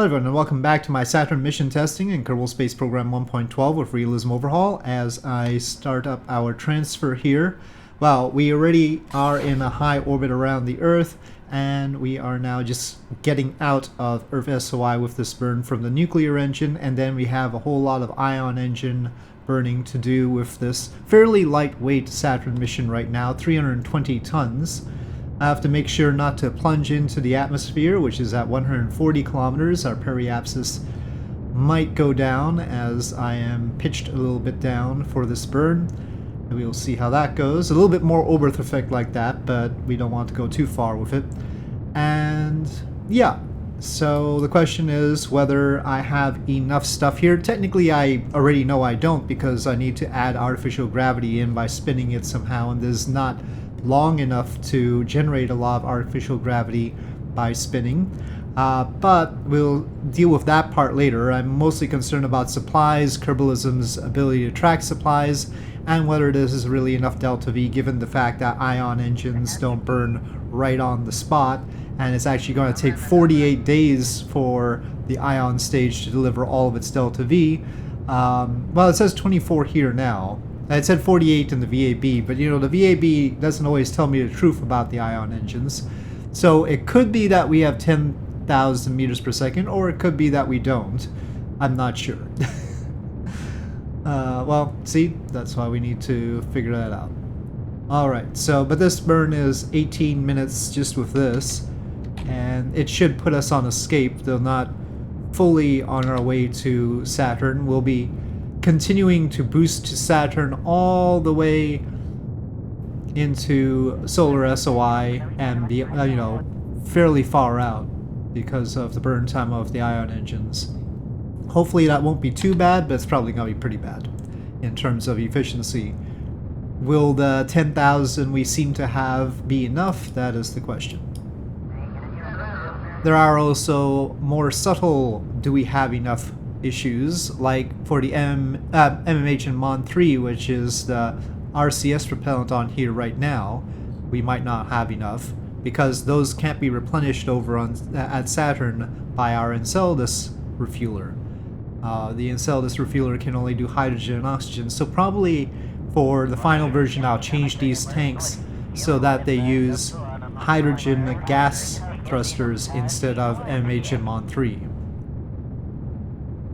Hello everyone and welcome back to my Saturn mission testing in Kerbal Space Program 1.12 with Realism Overhaul as I start up our transfer here. Well, we already are in a high orbit around the Earth and we are now just getting out of Earth SOI with this burn from the nuclear engine, and then we have a whole lot of ion engine burning to do with this fairly lightweight Saturn mission right now, 320 tons. I have to make sure not to plunge into the atmosphere, which is at 140 kilometers. Our periapsis might go down as I am pitched a little bit down for this burn. And we will see how that goes. A little bit more Oberth effect like that, but we don't want to go too far with it. And yeah, so the question is whether I have enough stuff here. Technically, I already know I don't, because I need to add artificial gravity in by spinning it somehow, and there's not long enough to generate a lot of artificial gravity by spinning. But we'll deal with that part later. I'm mostly concerned about supplies, Kerbalism's ability to track supplies, and whether this is really enough delta V given the fact that ion engines don't burn right on the spot, and it's actually going to take 48 days for the ion stage to deliver all of its delta V. Well, it says 24 here now. It said 48 in the VAB, but you know, the VAB doesn't always tell me the truth about the ion engines. So it could be that we have 10,000 meters per second, or it could be that we don't. I'm not sure. Well, see, that's why we need to figure that out. Alright, so, but this burn is 18 minutes just with this, and it should put us on escape, though not fully on our way to Saturn. We'll be continuing to boost to Saturn all the way into solar SOI and be, you know, fairly far out because of the burn time of the ion engines. Hopefully that won't be too bad, but it's probably going to be pretty bad in terms of efficiency. Will the 10,000 we seem to have be enough? That is the question. There are also more subtle do we have enough issues, like for the MMH and Mon 3, which is the RCS propellant on here right now. We might not have enough because those can't be replenished over on at Saturn by our Enceladus refueler. The Enceladus refueler can only do hydrogen and oxygen, so probably for the final version I'll change these tanks so that they use hydrogen gas thrusters instead of MH and Mon 3.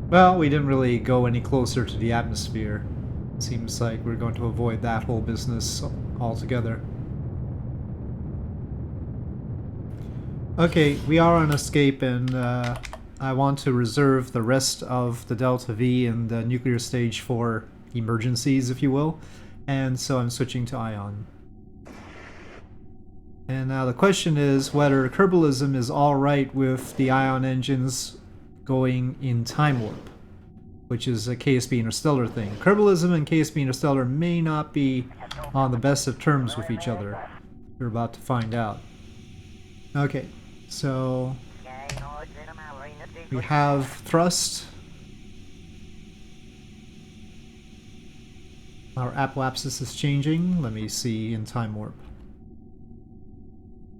Well, we didn't really go any closer to the atmosphere. Seems like we're going to avoid that whole business altogether. Okay, we are on escape, and I want to reserve the rest of the delta V in the nuclear stage for emergencies, if you will, and so I'm switching to ion. And now the question is whether Kerbalism is alright with the ion engines going in time warp, which is a KSP Interstellar thing. Kerbalism and KSP Interstellar may not be on the best of terms with each other. We're about to find out. Okay, so we have thrust. Our apoapsis is changing. Let me see in time warp.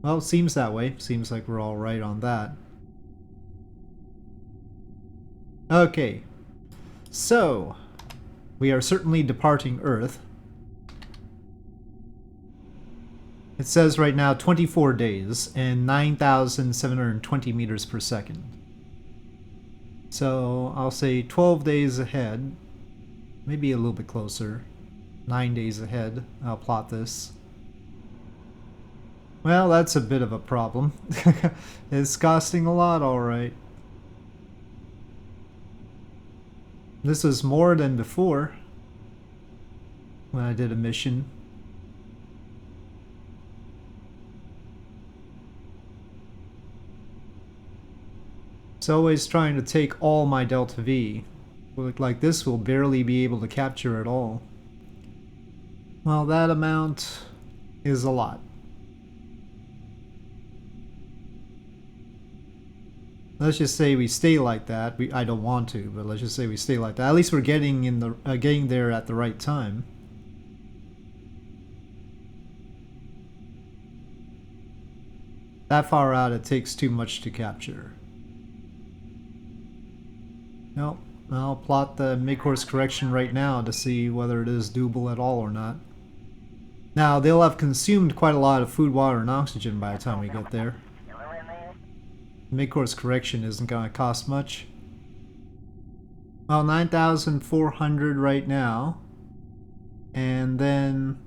Well, it seems that way. Seems like we're all right on that. Okay, so we are certainly departing Earth. It says right now 24 days and 9,720 meters per second. So I'll say 12 days ahead, maybe a little bit closer. 9 days ahead, I'll plot this. Well, that's a bit of a problem. It's costing a lot, alright. This is more than before when I did a mission. It's always trying to take all my delta V. Look like this will barely be able to capture it all. Well, that amount is a lot. Let's just say we stay like that. I don't want to, but let's just say we stay like that. At least we're getting in the getting there at the right time. That far out, it takes too much to capture. No, I'll plot the mid-course correction right now to see whether it is doable at all or not. Now, they'll have consumed quite a lot of food, water, and oxygen by the time we get there. Mid-course correction isn't going to cost much. Well, 9,400 right now. And then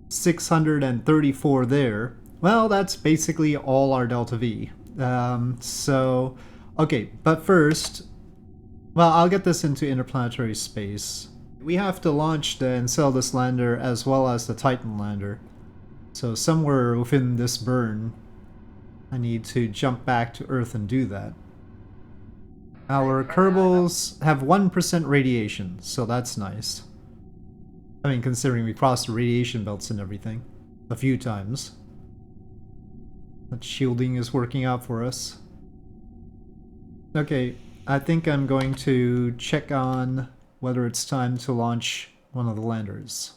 634 there. Well, that's basically all our delta V. Okay, but first, well, I'll get this into interplanetary space. We have to launch the Enceladus lander as well as the Titan lander. So somewhere within this burn, I need to jump back to Earth and do that. Our Kerbals have 1% radiation, so that's nice. I mean, considering we crossed the radiation belts and everything a few times. That shielding is working out for us. Okay, I think I'm going to check on whether it's time to launch one of the landers.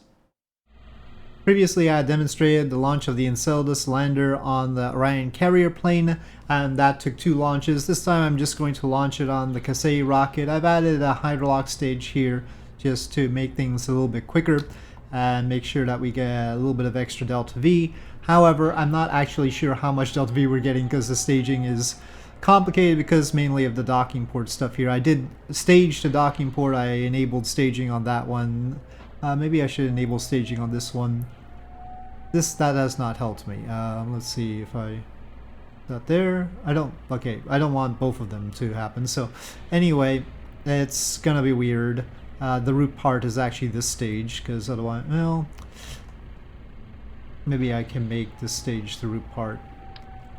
Previously, I demonstrated the launch of the Enceladus lander on the Orion carrier plane, and that took 2 launches. This time I'm just going to launch it on the KSP rocket. I've added a hydrolock stage here just to make things a little bit quicker and make sure that we get a little bit of extra delta V. However, I'm not actually sure how much delta V we're getting because the staging is complicated because mainly of the docking port stuff here. I did stage the docking port. I enabled staging on that one. Maybe I should enable staging on this one. That has not helped me. Let's see if I... That there? I don't... Okay, I don't want both of them to happen. So, anyway, it's gonna be weird. The root part is actually this stage, because otherwise... Well... Maybe I can make this stage the root part.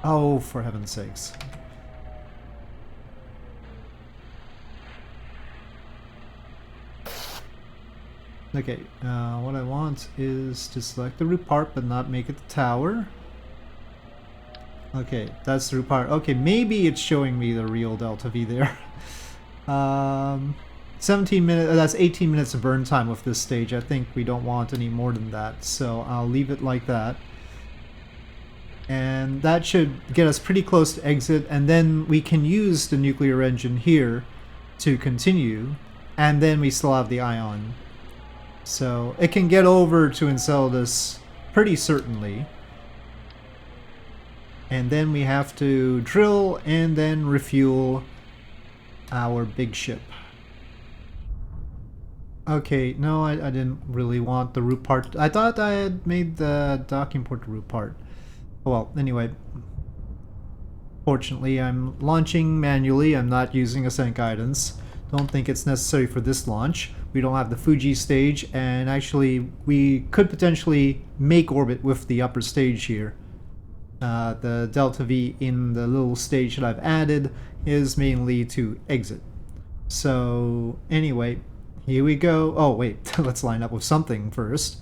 Oh, for heaven's sakes. Okay, what I want is to select the root part but not make it the tower. Okay, that's the root part. Okay, maybe it's showing me the real delta V there. 17 minutes, that's 18 minutes of burn time with this stage. I think we don't want any more than that, so I'll leave it like that. And that should get us pretty close to exit, and then we can use the nuclear engine here to continue, and then we still have the ion. So it can get over to Enceladus pretty certainly. And then we have to drill and then refuel our big ship. Okay, no, I didn't really want the root part. I thought I had made the docking port the root part. Well, anyway. Fortunately, I'm launching manually. I'm not using ascent guidance. Don't think it's necessary for this launch. We don't have the Fuji stage, and actually we could potentially make orbit with the upper stage here. The delta V in the little stage that I've added is mainly to exit. So anyway, here we go. Oh wait, let's line up with something first.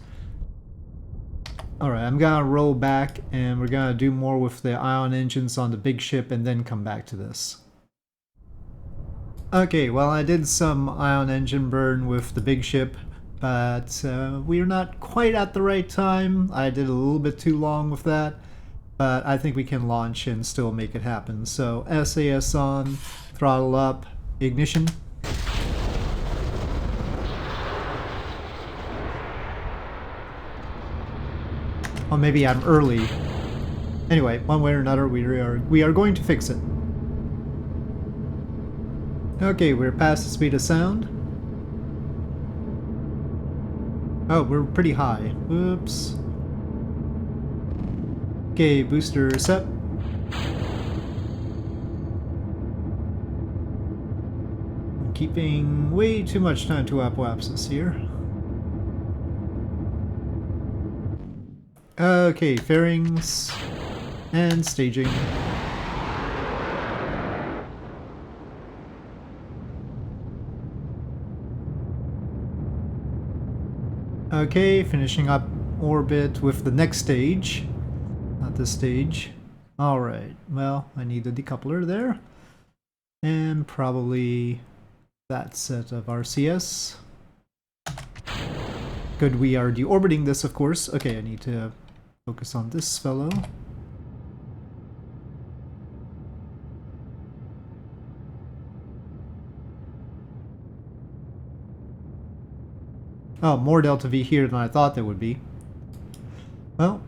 Alright, I'm gonna roll back and we're gonna do more with the ion engines on the big ship and then come back to this. Okay, well I did some ion engine burn with the big ship, but we're not quite at the right time. I did a little bit too long with that, but I think we can launch and still make it happen. So SAS on, throttle up, ignition. Well, maybe I'm early. Anyway, one way or another, we are going to fix it. Okay, we're past the speed of sound. Oh, we're pretty high. Whoops. Okay, booster set. I'm keeping way too much time to apoapsis here. Okay, fairings and staging. Okay, finishing up orbit with the next stage. Not this stage. Alright, well, I need a decoupler there. And probably that set of RCS. Good, we are deorbiting this, of course. Okay, I need to focus on this fellow. Oh, more delta V here than I thought there would be. Well,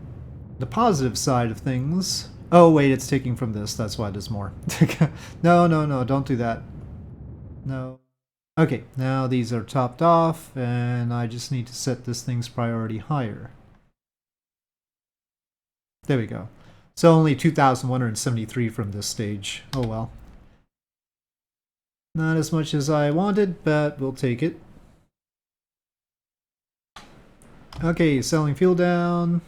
the positive side of things... Oh, wait, it's taking from this. That's why there's more. No, no, no, don't do that. No. Okay, now these are topped off, and I just need to set this thing's priority higher. There we go. So only 2,173 from this stage. Oh well. Not as much as I wanted, but we'll take it. Okay, selling fuel down.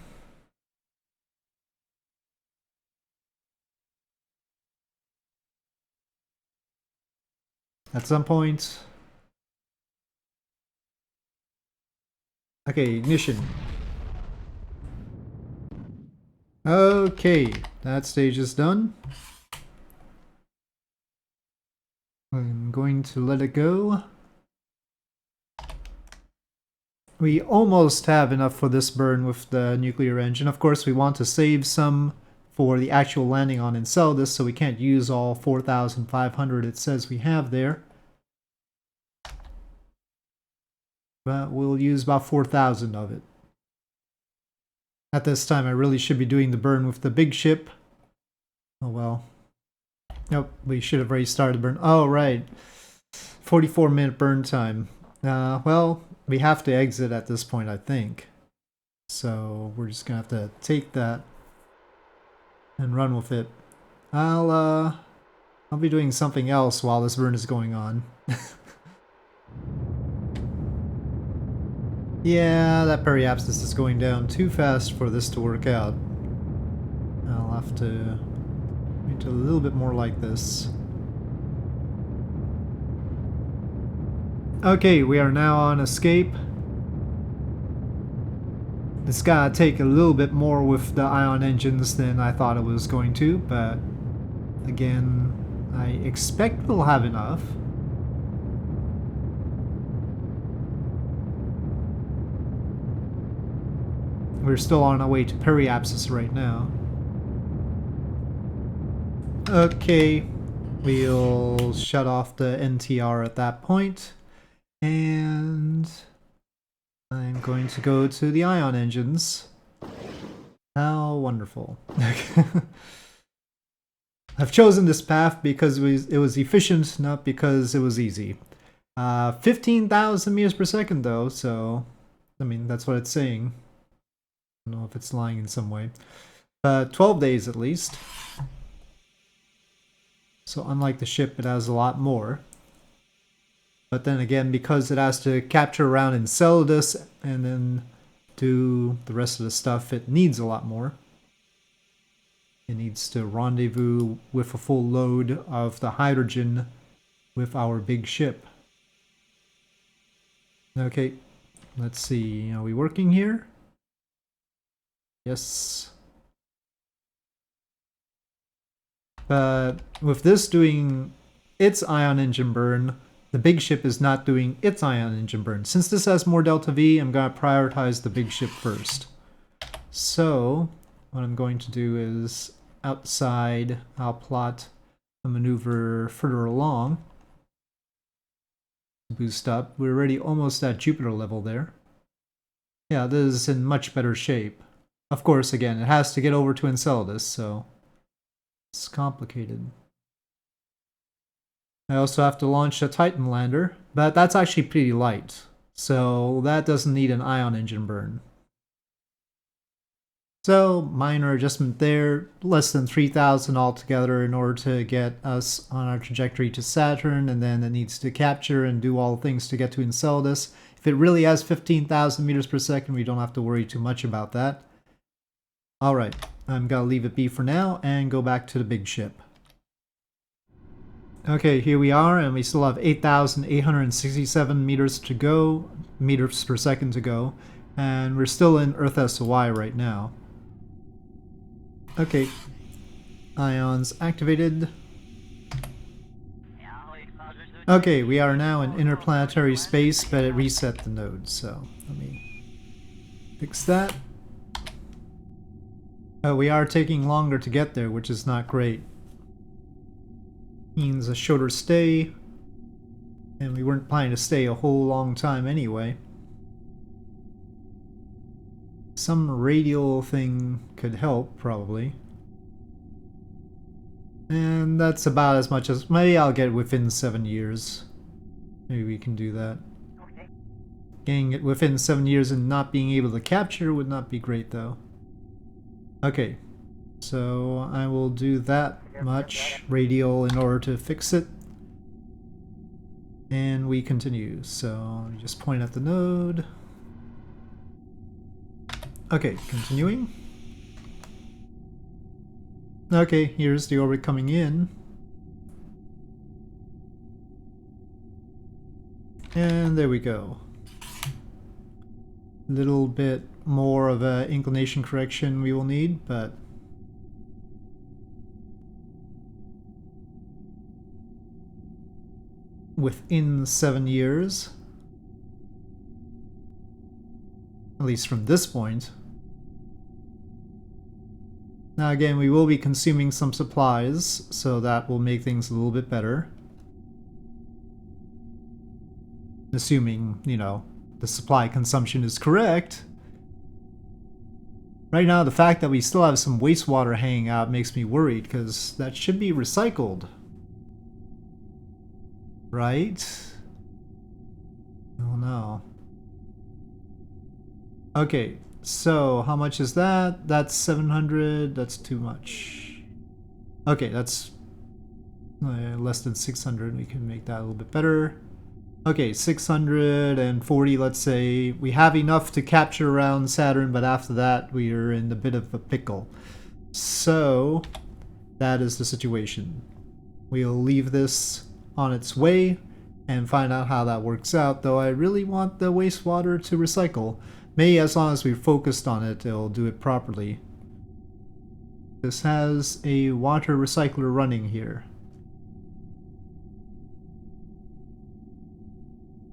At some point. Okay, ignition. Okay, that stage is done. I'm going to let it go. We almost have enough for this burn with the nuclear engine. Of course, we want to save some for the actual landing on Enceladus, so we can't use all 4,500 it says we have there. But we'll use about 4,000 of it. At this time, I really should be doing the burn with the big ship. Oh well. Nope, we should have already started the burn. Oh, right. 44-minute burn time. Well, we have to exit at this point, I think. So we're just gonna have to take that and run with it. I'll be doing something else while this burn is going on. Yeah, that periapsis is going down too fast for this to work out. I'll have to make it a little bit more like this. Okay, we are now on escape. It's gotta take a little bit more with the ion engines than I thought it was going to, but again, I expect we'll have enough. We're still on our way to periapsis right now. Okay, we'll shut off the NTR at that point, and I'm going to go to the ion engines. How wonderful. I've chosen this path because it was efficient, not because it was easy. 15,000 meters per second though, so I mean that's what it's saying. I don't know if it's lying in some way. 12 days at least. So unlike the ship, it has a lot more. But then again, because it has to capture around Enceladus and then do the rest of the stuff, it needs a lot more. It needs to rendezvous with a full load of the hydrogen with our big ship. Okay, let's see. Are we working here? Yes. But with this doing its ion engine burn, the big ship is not doing its ion engine burn. Since this has more delta V, I'm going to prioritize the big ship first. So what I'm going to do is outside, I'll plot a maneuver further along to boost up. We're already almost at Jupiter level there. Yeah, this is in much better shape. Of course, again, it has to get over to Enceladus, so it's complicated. I also have to launch a Titan lander, but that's actually pretty light, so that doesn't need an ion engine burn. So, minor adjustment there, less than 3,000 altogether in order to get us on our trajectory to Saturn, and then it needs to capture and do all the things to get to Enceladus. If it really has 15,000 meters per second, we don't have to worry too much about that. Alright, I'm gonna leave it be for now and go back to the big ship. Okay, here we are, and we still have 8,867 meters to go, meters per second to go, and we're still in Earth SOI right now. Okay, ions activated. Okay, we are now in interplanetary space, but it reset the node, so let me fix that. We are taking longer to get there, which is not great. Means a shorter stay, and we weren't planning to stay a whole long time anyway. Some radial thing could help, probably. And that's about as much as... Maybe I'll get it within 7 years. Maybe we can do that. Getting it within 7 years and not being able to capture would not be great, though. Okay, so I will do that much radial in order to fix it. And we continue. So just point at the node. Okay, continuing. Okay, here's the orbit coming in. And there we go. Little bit more of a inclination correction we will need, but within 7 years, at least from this point. Now again, we will be consuming some supplies, so that will make things a little bit better. Assuming, you know, the supply consumption is correct. Right now, the fact that we still have some wastewater hanging out makes me worried, because that should be recycled. Right? Oh no. Okay, so how much is that? That's 700, that's too much. Okay, that's less than 600, we can make that a little bit better. Okay, 640, let's say. We have enough to capture around Saturn, but after that we are in a bit of a pickle. So, that is the situation. We'll leave this on its way and find out how that works out, though I really want the wastewater to recycle. Maybe as long as we're focused on it, it'll do it properly. This has a water recycler running here.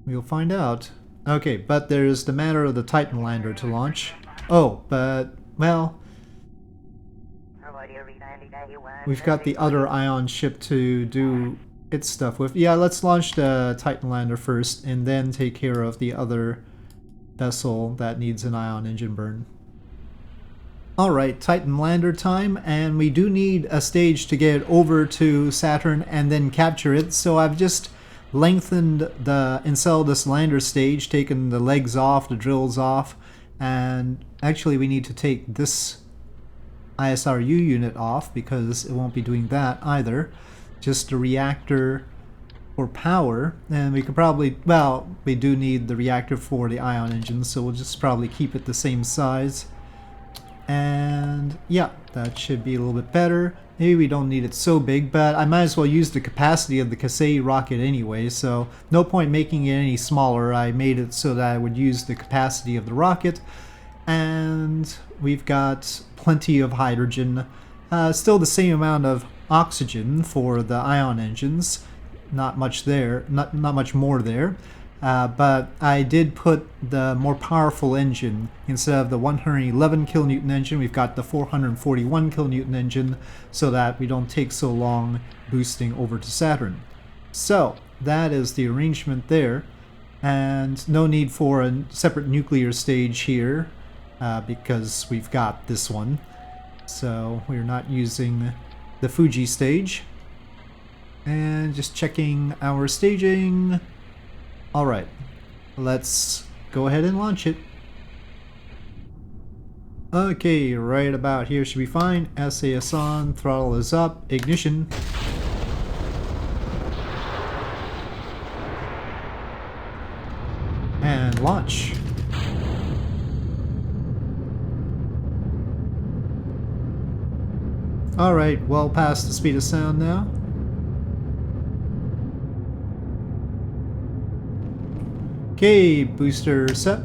We'll find out. Okay, but there's the matter of the Titan lander to launch. Oh, but, well, we've got the other Ion ship to do its stuff with. Yeah, let's launch the Titan lander first, and then take care of the other vessel that needs an Ion engine burn. Alright, Titan lander time, and we do need a stage to get it over to Saturn and then capture it, so I've just lengthened the Enceladus lander stage, taken the legs off, the drills off, and actually we need to take this ISRU unit off because it won't be doing that either. Just a reactor for power, and we could probably, well, we do need the reactor for the Ion engine, so we'll just probably keep it the same size. And yeah, that should be a little bit better. Maybe we don't need it so big, but I might as well use the capacity of the KSP rocket anyway, so no point making it any smaller. I made it so that I would use the capacity of the rocket, and we've got plenty of hydrogen. Still the same amount of oxygen for the Ion engines. Not much there, not much more there. But I did put the more powerful engine. Instead of the 111 kilonewton engine, we've got the 441 kilonewton engine, so that we don't take so long boosting over to Saturn. So that is the arrangement there, and no need for a separate nuclear stage here because we've got this one. So we're not using the Fuji stage. And just checking our staging. Alright, let's go ahead and launch it. Okay, right about here should be fine. SAS on, throttle is up, ignition. And launch. Alright, well past the speed of sound now. Okay, booster set.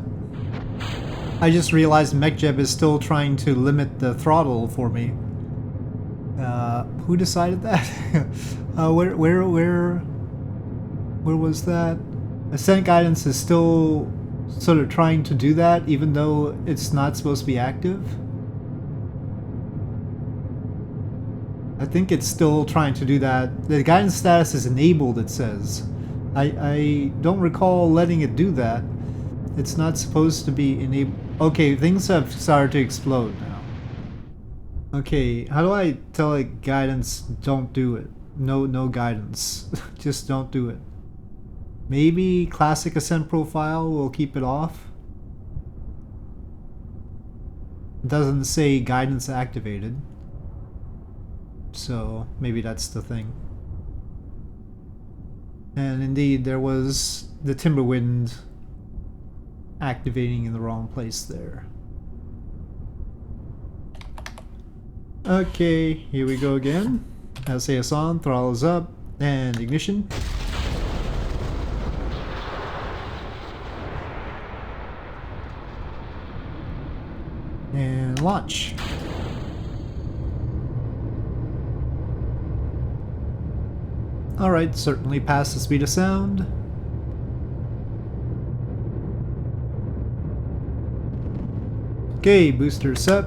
I just realized MechJeb is still trying to limit the throttle for me. Who decided that? Where was that? Ascent guidance is still sort of trying to do that, even though it's not supposed to be active. I think it's still trying to do that. The guidance status is enabled, it says. I don't recall letting it do that. It's not supposed to be enabled. Okay, things have started to explode now. Okay, how do I tell it guidance don't do it? No guidance. Just don't do it. Maybe classic ascent profile will keep it off. It doesn't say guidance activated. So maybe that's the thing. And indeed there was the Timberwind activating in the wrong place there. Okay, here we go again. SAS on, throttle is up, and ignition. And launch. Alright, certainly past the speed of sound. Okay, booster set.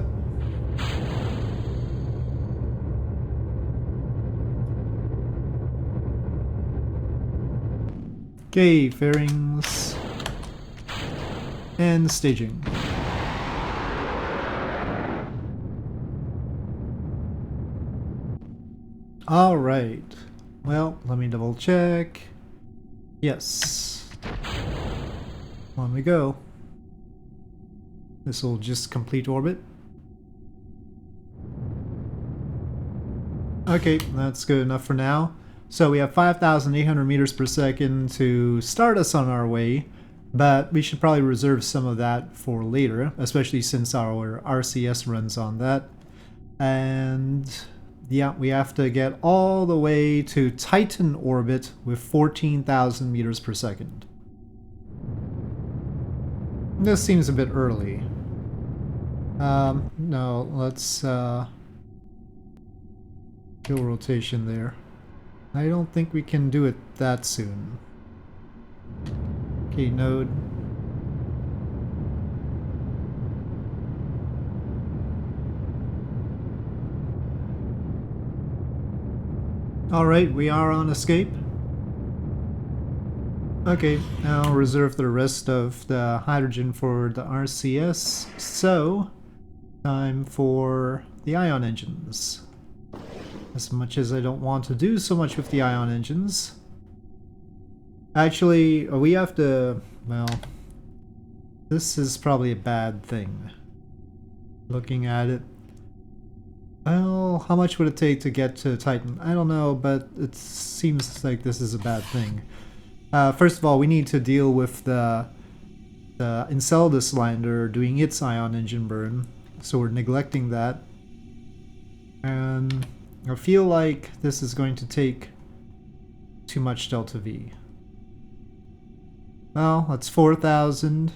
Okay, fairings. And staging. Alright. Well, let me double check. Yes. On we go. This will just complete orbit. Okay, that's good enough for now. So we have 5,800 meters per second to start us on our way, but we should probably reserve some of that for later, especially since our RCS runs on that. And yeah, we have to get all the way to Titan orbit with 14,000 meters per second. This seems a bit early. No, let's go rotation there. I don't think we can do it that soon. Okay, node. Alright, we are on escape. Okay, now reserve the rest of the hydrogen for the RCS. So, time for the ion engines. As much as I don't want to do so much with the ion engines. Actually, we have to... well, this is probably a bad thing. Looking at it. Well, how much would it take to get to Titan? I don't know, but it seems like this is a bad thing. First of all, we need to deal with the Enceladus lander doing its ion engine burn. So we're neglecting that. And I feel like this is going to take too much delta V. Well, that's 4,000.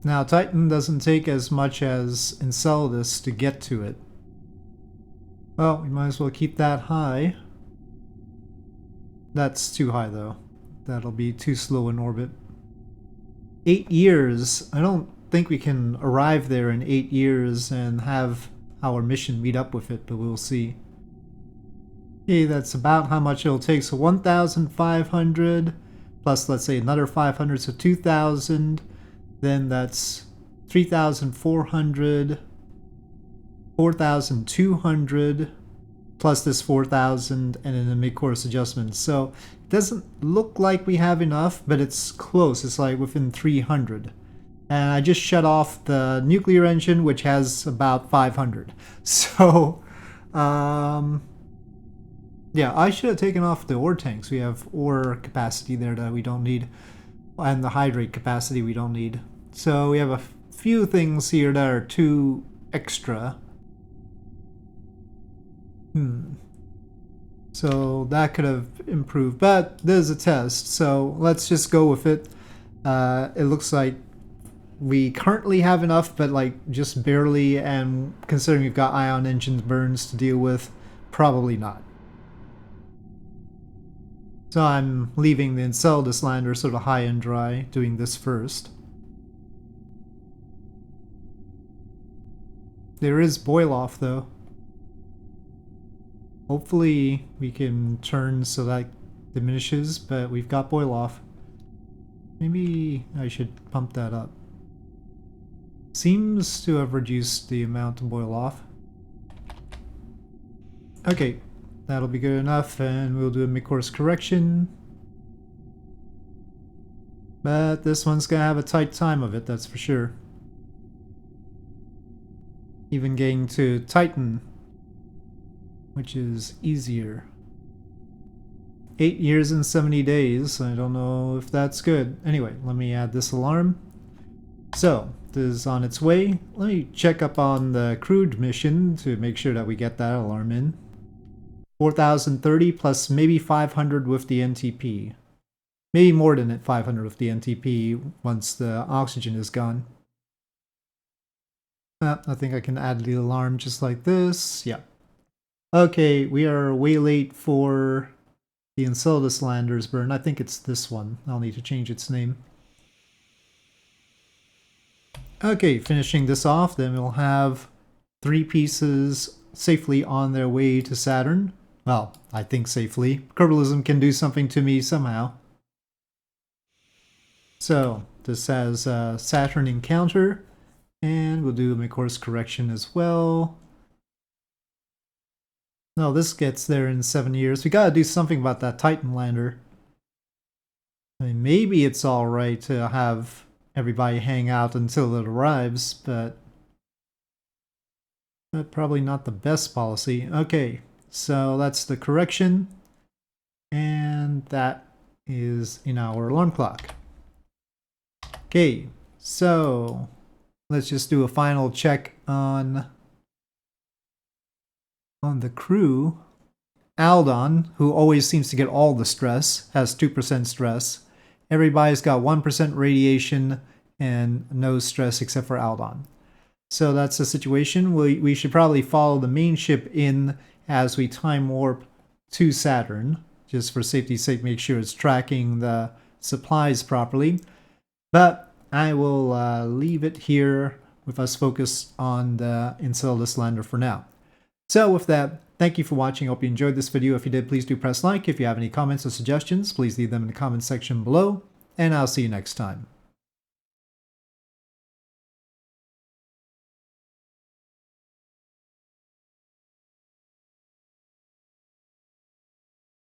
Now, Titan doesn't take as much as Enceladus to get to it. Well, we might as well keep that high. That's too high, though. That'll be too slow in orbit. 8 years. I don't think we can arrive there in 8 years and have our mission meet up with it, but we'll see. Okay, that's about how much it'll take. So 1,500 plus, let's say, another 500, so 2,000. Then that's 3,400, 4,200, plus this 4,000, and then the mid-course adjustment. So it doesn't look like we have enough, but it's close. It's like within 300. And I just shut off the nuclear engine, which has about 500. So, yeah, I should have taken off the ore tanks. We have ore capacity there that we don't need, and the hydrate capacity we don't need. So we have a few things here that are too extra. So that could have improved, but there's a test, so let's just go with it. It looks like we currently have enough, but like just barely, and considering we've got ion engine burns to deal with, probably not. So I'm leaving the Enceladus lander sort of high and dry, doing this first. There is boil off though. Hopefully we can turn so that diminishes, but we've got boil off. Maybe I should pump that up. Seems to have reduced the amount to boil off. Okay, that'll be good enough, and we'll do a mid-course correction. But this one's gonna have a tight time of it, that's for sure. Even getting to Titan, which is easier. 8 years and 70 days. I don't know if that's good. Anyway, let me add this alarm. So, this is on its way. Let me check up on the crewed mission to make sure that we get that alarm in. 4,030 plus maybe 500 with the NTP. Maybe more than 500 with the NTP once the oxygen is gone. I think I can add the alarm just like this. Yeah. Okay, we are way late for the Enceladus lander's burn. I think it's this one. I'll need to change its name. Okay, finishing this off, then we'll have 3 pieces safely on their way to Saturn. Well, I think safely. Kerbalism can do something to me somehow. So, this has a Saturn encounter, and we'll do a mid-course correction as well. No, this gets there in 7 years. We gotta do something about that Titan lander. I mean, maybe it's alright to have everybody hang out until it arrives, but probably not the best policy. Okay, so that's the correction, and that is in our alarm clock. Okay, so let's just do a final check on the crew. Aldon, who always seems to get all the stress, has 2% stress. Everybody's got 1% radiation and no stress except for Aldon. So that's the situation. We should probably follow the main ship in as we time warp to Saturn, just for safety's sake, make sure it's tracking the supplies properly. But I will leave it here with us focused on the Enceladus lander for now. So with that, thank you for watching. I hope you enjoyed this video. If you did, please do press like. If you have any comments or suggestions, please leave them in the comment section below. And I'll see you next time.